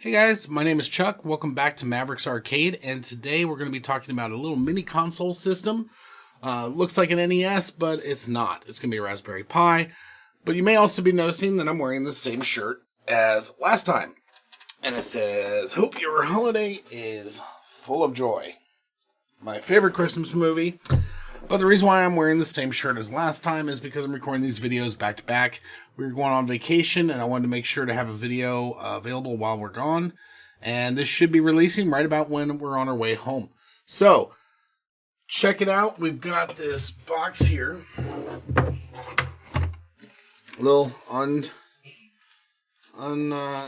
Hey guys, my name is Chuck. Welcome back to Maverick's Arcade, and today we're going to be talking about a little mini console system. Looks like an NES, but it's not. It's going to be a Raspberry Pi. But you may also be noticing that I'm wearing the same shirt as last time. And it says, "Hope your holiday is full of joy." My favorite Christmas movie. But the reason why I'm wearing the same shirt as last time is because I'm recording these videos back to back. We were going on vacation, and I wanted to make sure to have a video available while we're gone. And this should be releasing right about when we're on our way home. So, check it out. We've got this box here. Little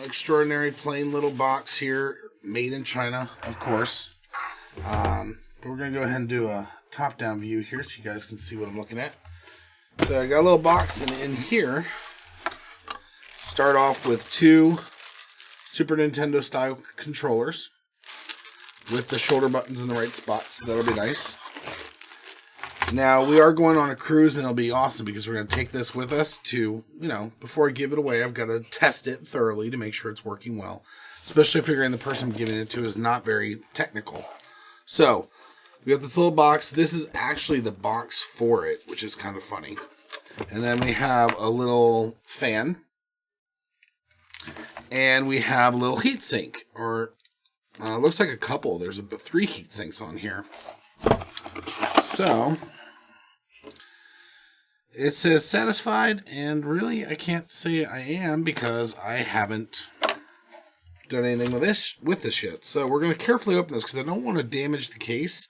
extraordinary plain little box here. Made in China, of course. But we're going to go ahead and do a top-down view here so you guys can see what I'm looking at. So I got a little box, and in here, start off with two Super Nintendo style controllers with the shoulder buttons in the right spot, so that'll be nice. Now, we are going on a cruise, and it'll be awesome because we're going to take this with us to, before I give it away, I've got to test it thoroughly to make sure it's working well, especially figuring the person I'm giving it to is not very technical. So, we got this little box. This is actually the box for it, which is kind of funny. And then we have a little fan. And we have a little heat sink. Or, looks like a couple. There's the 3 heat sinks on here. So, it says satisfied. And really, I can't say I am because I haven't done anything with this yet. So, we're going to carefully open this because I don't want to damage the case.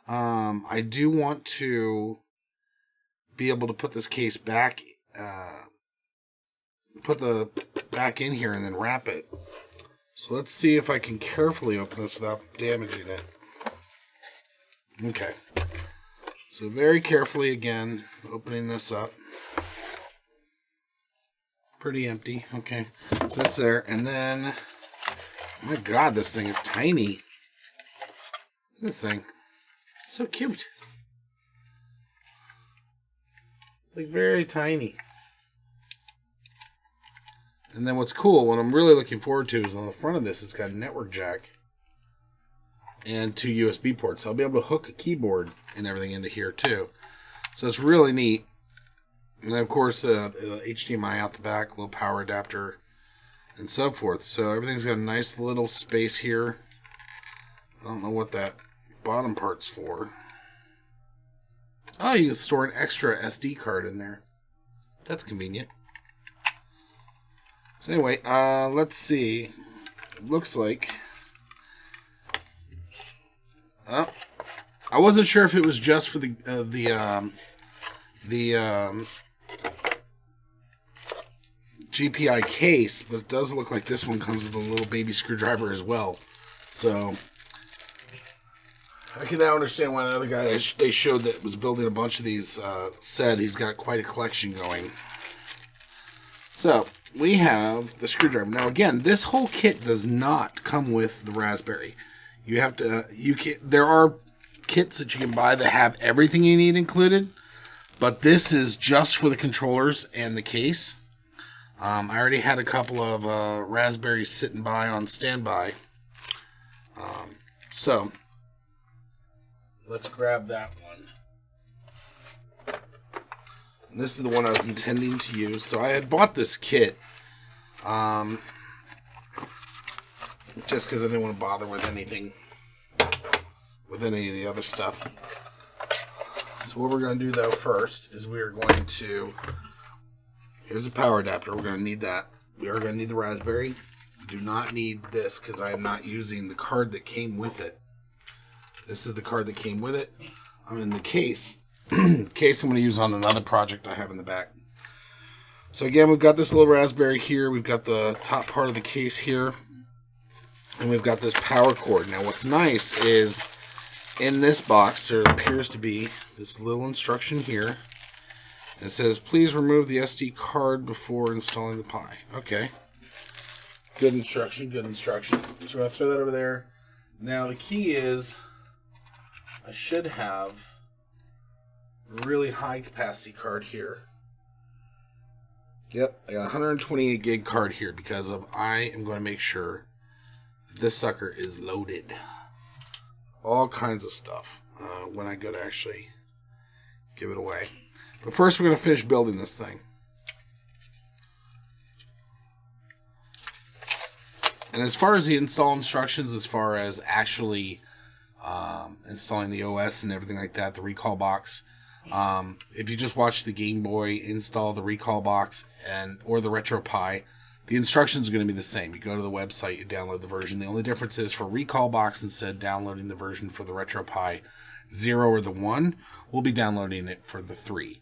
I do want to be able to put this case back, back in here and then wrap it. So let's see if I can carefully open this without damaging it. Okay. So very carefully again, opening this up. Pretty empty. Okay. So that's there. And then, oh my God, this thing is tiny. This thing. So cute. Like very tiny. And then what's cool, what I'm really looking forward to is on the front of this, it's got a network jack and 2 USB ports. So I'll be able to hook a keyboard and everything into here too. So it's really neat. And then of course the HDMI out the back, little power adapter and so forth. So everything's got a nice little space here. I don't know what that bottom part's for. Oh, you can store an extra SD card in there. That's convenient. So anyway, let's see. It looks like... I wasn't sure if it was just for the GPI case, but it does look like this one comes with a little baby screwdriver as well. So... I can now understand why the other guy they showed that was building a bunch of these said he's got quite a collection going. So, we have the screwdriver. Now again, this whole kit does not come with the Raspberry. You have to, there are kits that you can buy that have everything you need included, but this is just for the controllers and the case. I already had a couple of Raspberries sitting by on standby. So, let's grab that one. And this is the one I was intending to use. So I had bought this kit just because I didn't want to bother with anything, with any of the other stuff. So what we're going to do though first is we are going to, here's a power adapter. We're going to need that. We are going to need the Raspberry. We do not need this because I am not using the card that came with it. This is the card that came with it. I'm in the case. Case I'm going to use on another project I have in the back. So again, we've got this little Raspberry here. We've got the top part of the case here. And we've got this power cord. Now what's nice is in this box there appears to be this little instruction here. It says, please remove the SD card before installing the Pi. Okay. Good instruction, good instruction. So we're going to throw that over there. Now the key is, I should have a really high capacity card here. Yep, I got a 128 gig card here because I am going to make sure this sucker is loaded. All kinds of stuff when I go to actually give it away. But first we're going to finish building this thing. And as far as the install instructions, as far as actually installing the OS and everything like that, the Recalbox, if you just watch the Game Boy install the Recalbox or the RetroPie, the instructions are going to be the same. You go to the website, you download the version. The only difference is for Recalbox, instead of downloading the version for the RetroPie 0 or the 1, we'll be downloading it for the 3.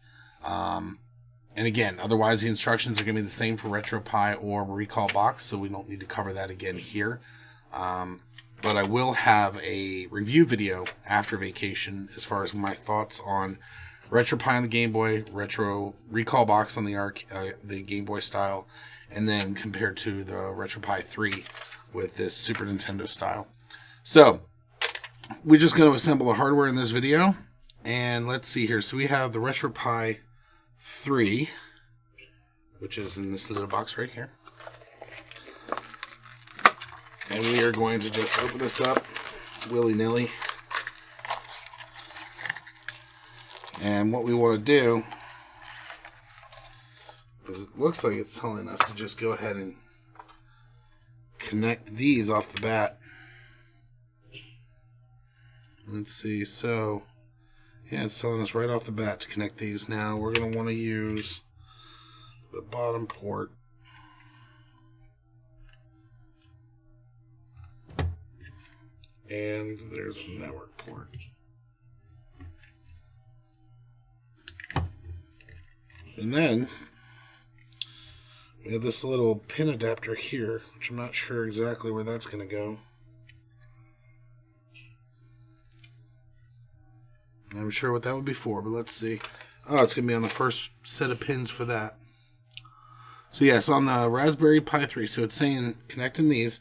And again, otherwise the instructions are going to be the same for RetroPie or Recalbox, so we don't need to cover that again here. But I will have a review video after vacation as far as my thoughts on RetroPie on the Game Boy, Recalbox on the Game Boy style, and then compared to the RetroPie 3 with this Super Nintendo style. So, we're just going to assemble the hardware in this video, and let's see here. So we have the RetroPie 3, which is in this little box right here. And we are going to just open this up willy-nilly. And what we want to do is, it looks like it's telling us to just go ahead and connect these off the bat. Let's see, so yeah, it's telling us right off the bat to connect these. Now we're going to want to use the bottom port. And there's the network port. And then we have this little pin adapter here, which I'm not sure exactly where that's going to go. I'm not sure what that would be for, but let's see. Oh, it's going to be on the first set of pins for that. So yes, on the Raspberry Pi 3. So it's saying connecting these.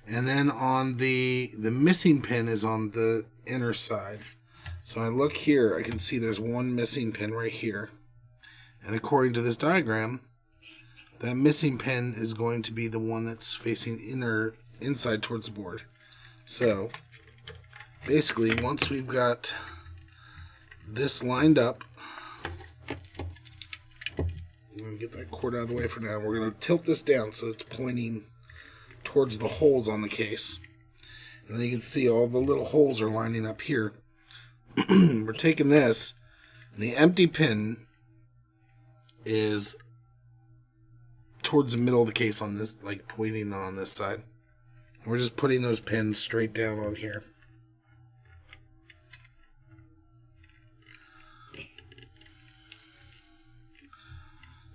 And then on the missing pin is on the inner side. So when I look here, I can see there's one missing pin right here. And according to this diagram, that missing pin is going to be the one that's facing inside towards the board. So basically, once we've got this lined up, I'm going to get that cord out of the way for now. We're going to tilt this down so it's pointing towards the holes on the case. And then you can see all the little holes are lining up here. We're taking this, and the empty pin is towards the middle of the case on this, like pointing on this side. And we're just putting those pins straight down on here.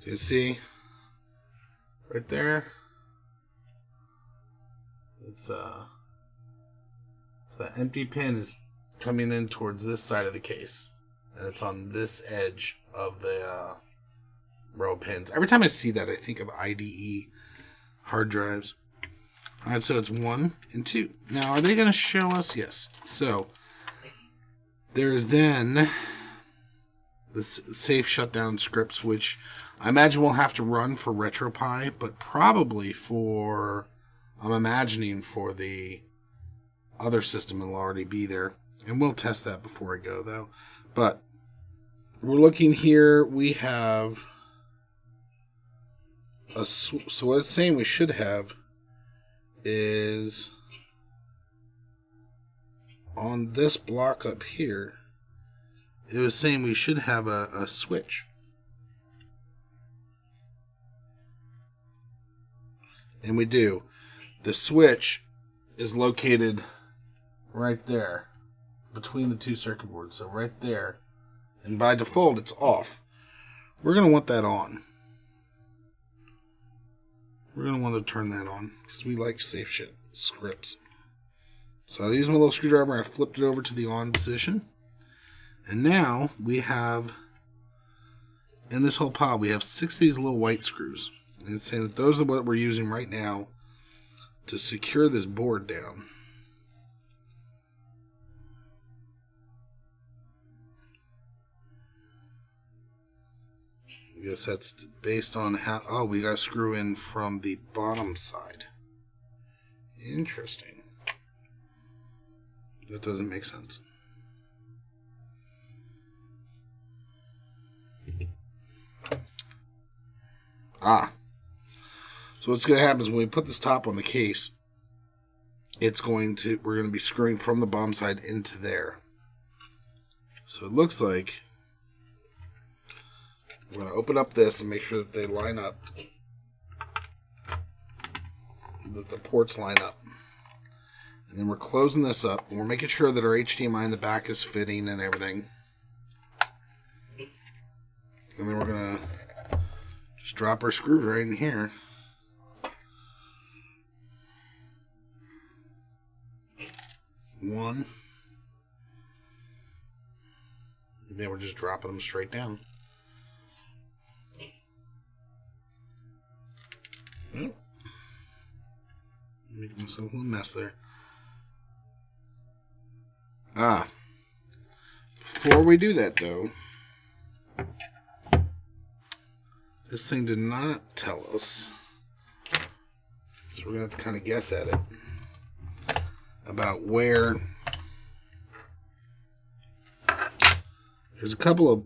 You see right there, it's so that empty pin is coming in towards this side of the case, and it's on this edge of the row of pins. Every time I see that, I think of IDE hard drives. Alright, so it's 1 and 2. Now, are they going to show us? Yes. So there is then the safe shutdown scripts, which I imagine we'll have to run for RetroPie, but probably for, I'm imagining for the other system it'll already be there. And we'll test that before I go, though. But we're looking here, we have so what it's saying we should have is on this block up here, it was saying we should have a switch. And we do. The switch is located right there between the two circuit boards. So right there. And by default, it's off. We're going to want that on. We're going to want to turn that on because we like safe shit scripts. So I use my little screwdriver and I flipped it over to the on position. And now we have, in this whole pod, we have 6 of these little white screws. And it's saying that those are what we're using right now to secure this board down. I guess that's based on how, oh, we got to screw in from the bottom side. Interesting. That doesn't make sense. So what's going to happen is when we put this top on the case, we're going to be screwing from the bottom side into there. So it looks like we're going to open up this and make sure that they line up, that the ports line up. And then we're closing this up, and we're making sure that our HDMI in the back is fitting and everything. And then we're going to just drop our screws right in here. One. And then we're just dropping them straight down. Oh. Making myself a little mess there. Before we do that though, this thing did not tell us, so we're going to have to kind of guess at it, about where. There's a couple of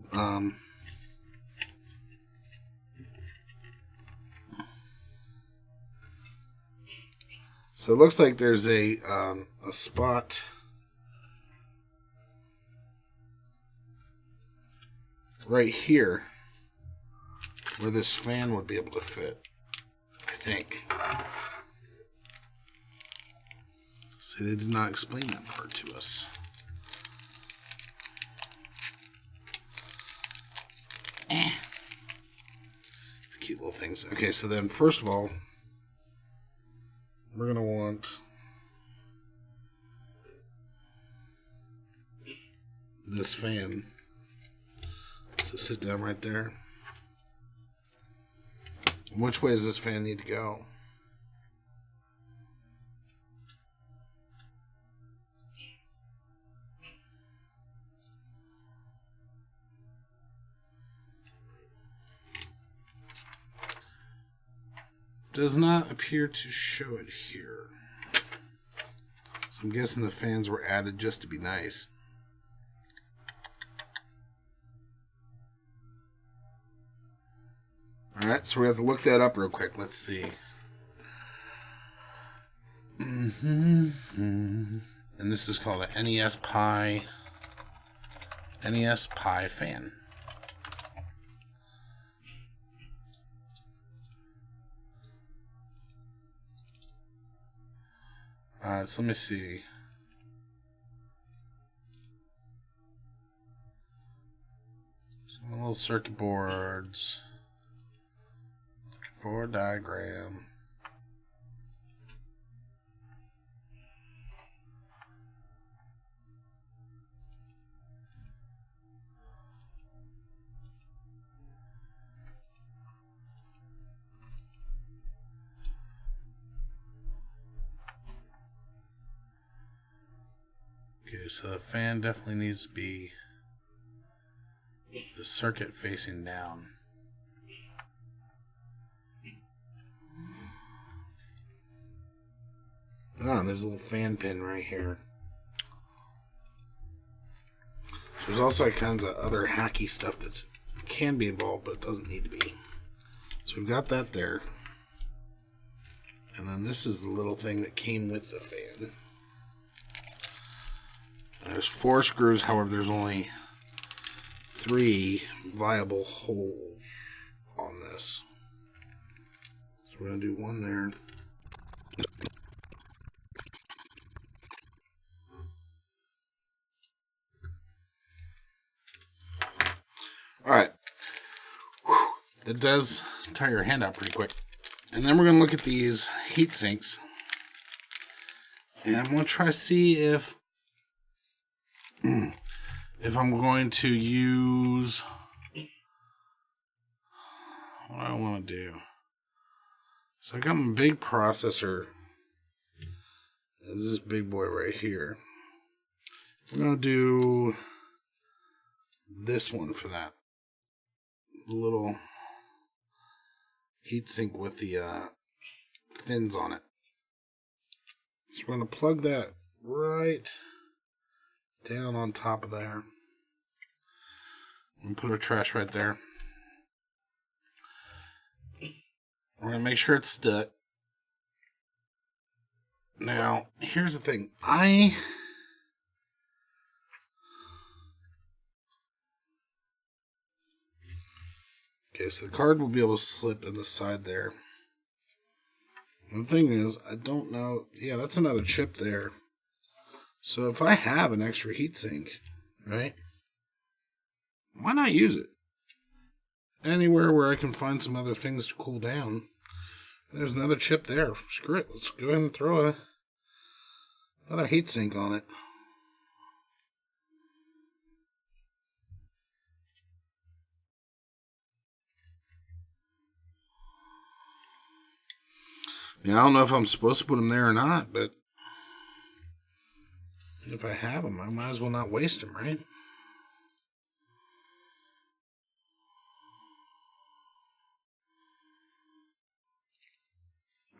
so it looks like there's a spot right here where this fan would be able to fit, I think. See, they did not explain that part to us. Cute little things. Okay, so then first of all, we're going to want this fan to sit down right there. Which way does this fan need to go? Does not appear to show it here. So I'm guessing the fans were added just to be nice. Alright, so we have to look that up real quick. Let's see. And this is called an NESPi fan. So let me see. Some little circuit boards. Looking for a diagram. Okay, so the fan definitely needs to be the circuit facing down. There's a little fan pin right here. There's also kinds of other hacky stuff that can be involved, but it doesn't need to be. So we've got that there. And then this is the little thing that came with the fan. There's 4 screws, however, there's only 3 viable holes on this. So we're going to do one there. Alright. That does tire your hand out pretty quick. And then we're going to look at these heat sinks. And I'm going to try to see if I'm going to use what I want to do. So I got my big processor. This is this big boy right here. I'm going to do this one for that. The little heatsink with the fins on it. So we're going to plug that right down on top of there. And put our trash right there. We're going to make sure it's stuck. Now, here's the thing. Okay, so the card will be able to slip in the side there. The thing is, I don't know. Yeah, that's another chip there. So if I have an extra heatsink, right? Why not use it? Anywhere where I can find some other things to cool down. There's another chip there. Screw it. Let's go ahead and throw another heatsink on it. Yeah, I don't know if I'm supposed to put them there or not, but if I have them, I might as well not waste them, right?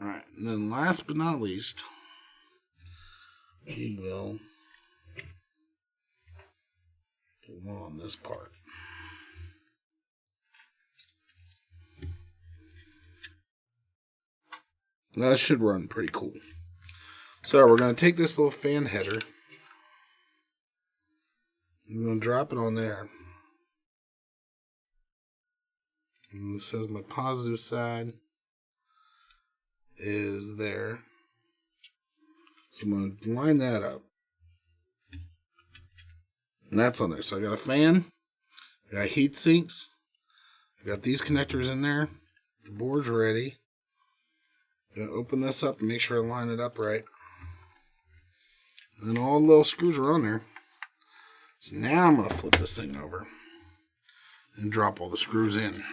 Alright, and then last but not least, we will put one on this part. Now, that should run pretty cool. So we're going to take this little fan header. I'm going to drop it on there. And it says my positive side is there. So I'm going to line that up. And that's on there. So I got a fan. I got heat sinks. I got these connectors in there. The board's ready. I'm going to open this up and make sure I line it up right. And then all the little screws are on there. So now I'm going to flip this thing over and drop all the screws in.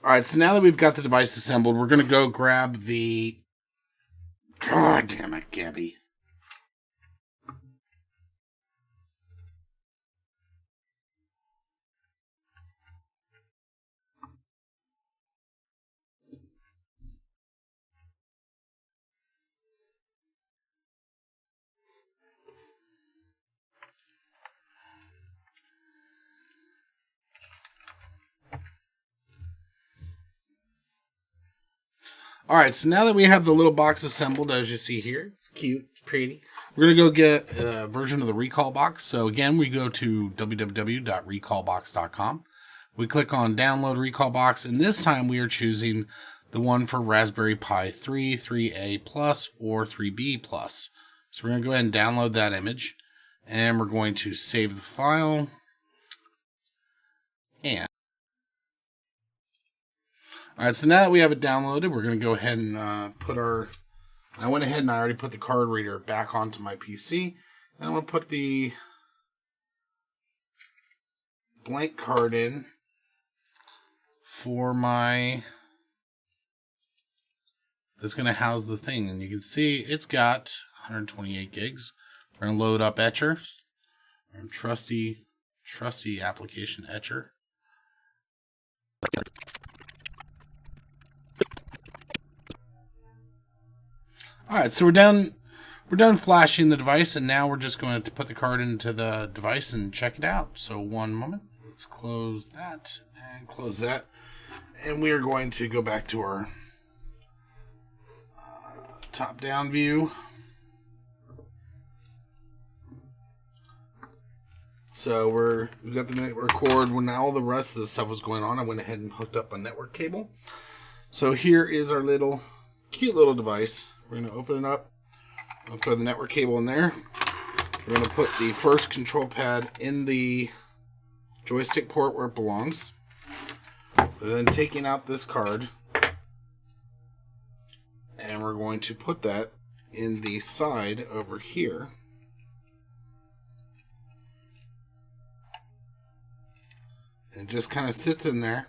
Alright, so now that we've got the device assembled, we're going to go grab the... God damn it, Gabby. Alright, so now that we have the little box assembled, as you see here, it's cute, it's pretty. We're going to go get a version of the Recalbox. So again, we go to www.recalbox.com. We click on download Recalbox, and this time we are choosing the one for Raspberry Pi 3, 3A Plus, or 3B Plus. So we're going to go ahead and download that image, and we're going to save the file. And alright, so now that we have it downloaded, we're going to go ahead and put our... I went ahead and I already put the card reader back onto my PC. And I'm going to put the blank card in for my... That's going to house the thing. And you can see it's got 128 gigs. We're going to load up Etcher. Our trusty application Etcher. Alright, so we're done flashing the device, and now we're just going to put the card into the device and check it out. So one moment. Let's close that and close that. And we are going to go back to our top-down view. So we got the network cord. When all the rest of the stuff was going on, I went ahead and hooked up a network cable. So here is our cute little device. We're going to open it up. I'll throw the network cable in there. We're going to put the first control pad in the joystick port where it belongs. Then taking out this card, and we're going to put that in the side over here. And it just kind of sits in there.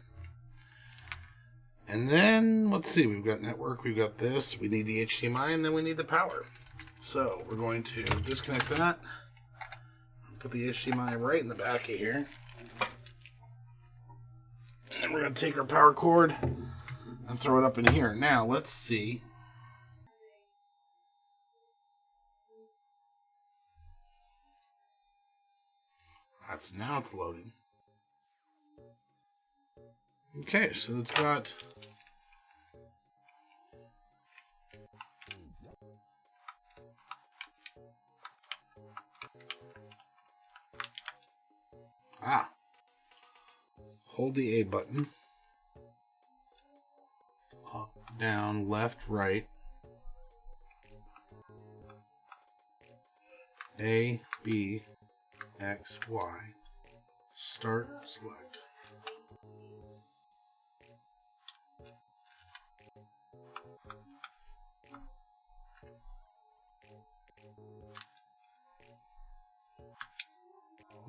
And then, let's see, we've got network, we've got this, we need the HDMI, and then we need the power. So, we're going to disconnect that, put the HDMI right in the back of here. And we're going to take our power cord and throw it up in here. Now, let's see. Now it's loading. Okay, so it's got hold the A button. Up, down, left, right. A, B, X, Y. Start, select.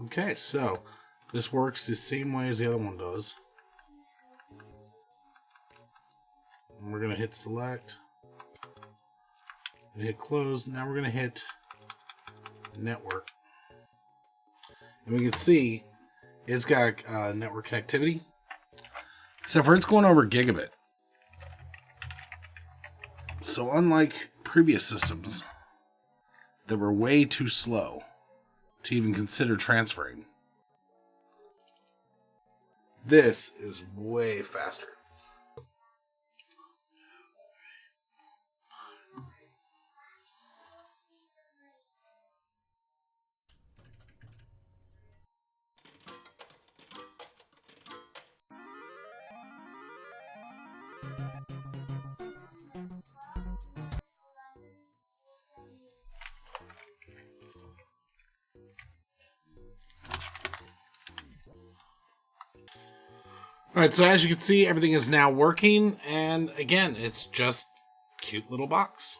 Okay, so this works the same way as the other one does. And we're going to hit select. And hit close. Now we're going to hit network. And we can see it's got network connectivity. Except for it's going over gigabit. So unlike previous systems that were way too slow to even consider transferring, this is way faster. Alright, so as you can see, everything is now working, and again, it's just a cute little box.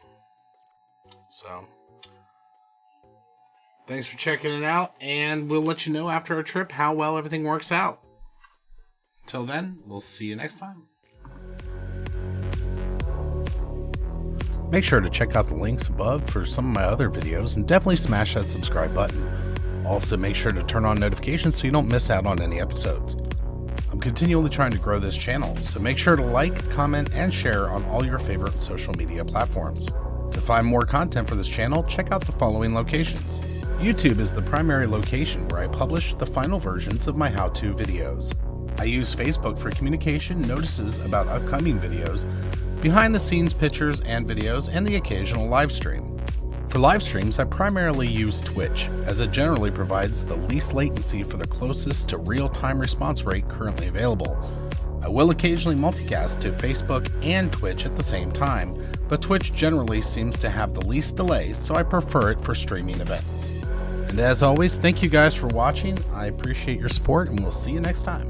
So, thanks for checking it out, and we'll let you know after our trip how well everything works out. Until then, we'll see you next time. Make sure to check out the links above for some of my other videos, and definitely smash that subscribe button. Also, make sure to turn on notifications so you don't miss out on any episodes. I'm continually trying to grow this channel, so make sure to like, comment, and share on all your favorite social media platforms. To find more content for this channel, check out the following locations. YouTube is the primary location where I publish the final versions of my how-to videos. I use Facebook for communication, notices about upcoming videos, behind-the-scenes pictures and videos, and the occasional live stream. For live streams, I primarily use Twitch, as it generally provides the least latency for the closest to real-time response rate currently available. I will occasionally multicast to Facebook and Twitch at the same time, but Twitch generally seems to have the least delay, so I prefer it for streaming events. And as always, thank you guys for watching. I appreciate your support, and we'll see you next time.